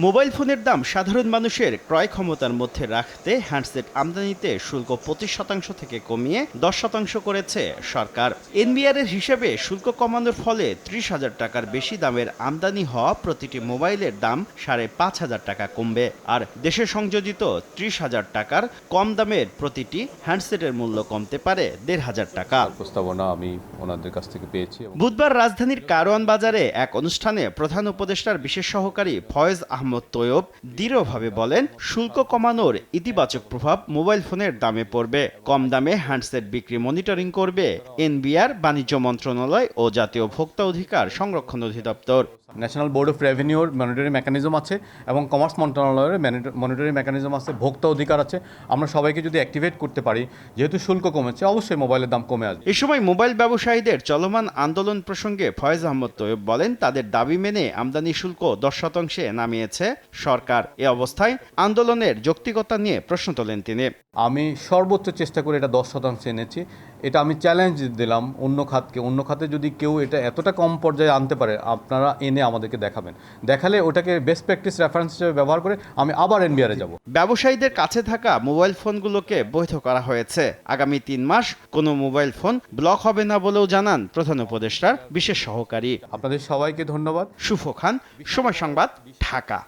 Mobile ফোনের দাম সাধারণ মানুষের ক্রয় ক্ষমতার মধ্যে রাখতে হ্যান্ডসেট আমদানিতে শুল্ক 25% থেকে কমিয়ে 10% করেছে সরকার। এনবিআর এর হিসেবে শুল্ক কমানোর ফলে 30,000 টাকার বেশি দামের আমদানি হওয়া প্রতিটি মোবাইলের দাম 5,500 টাকা কমবে। আর দেশে সংযোজিত 30,000 টাকার কম দামের প্রতিটি হ্যান্ডসেটের মূল্য কমতে পারে 1,500 টাকা। প্রস্তাবনা আমি ওনাদের কাছ থেকে পেয়েছি। বুধবার রাজধানীর কারওয়ান বাজারে এক অনুষ্ঠানে প্রধান উপদেষ্টার বিশেষ সহকারী ফয়েজ আহমদ তৈয়ব দৃঢ়ভাবে বলেন, শুল্ক কমানোর ইতিবাচক প্রভাব মোবাইল ফোনের দামে পড়বে। কম দামে হ্যান্ডসেট বিক্রি মনিটরিং করবে এনবিআর, বাণিজ্য মন্ত্রণালয় ও জাতীয় ভোক্তা অধিকার সংরক্ষণ অধিদপ্তর। ন্যাশনাল বোর্ড অফ রেভিনিউর মনিটরি মেকানিজম আছে এবং কমার্স মন্ত্রণালয়ের মনিটরি মেকানিজম আছে, ভোক্তা অধিকার আছে। আমরা সবাইকে যদি অ্যাক্টিভেট করতে পারি, যেহেতু শুল্ক কমেছে, অবশ্যই মোবাইলের দাম কমে আসবে। এ সময় মোবাইল ব্যবসায়ীদের চলমান আন্দোলন প্রসঙ্গে ফয়েজ আহমদ তৈয়ব বলেন, তাদের দাবি মেনে আমদানি শুল্ক 10% নামিয়েছে সরকার। এ অবস্থায় আন্দোলনের যৌক্তিকতা নিয়ে প্রশ্ন তোলেন তিনি। আমি সর্বোচ্চ চেষ্টা করে এটা 10% এনেছি। এটা আমি চ্যালেঞ্জ দিলাম অন্য খাতকে। অন্য খাতে যদি কেউ এটা এতটা কম পর্যায়ে আনতে পারে, আপনারা এনে আমাদেরকে দেখাবেন। দেখালে ওটাকে বেস্ট প্র্যাকটিস রেফারেন্স হিসেবে ব্যবহার করে আমি আবার এনবিআরে যাব। ব্যবসায়ীদের কাছে থাকা মোবাইল ফোনগুলোকে বৈধ করা হয়েছে। আগামী 3 মাস কোনো মোবাইল ফোন ব্লক হবে না বলেও জানান প্রধান উপদেষ্টার বিশেষ সহকারী। আপনাদের সবাইকে ধন্যবাদ। শুভ খান, সময় সংবাদ, ঢাকা।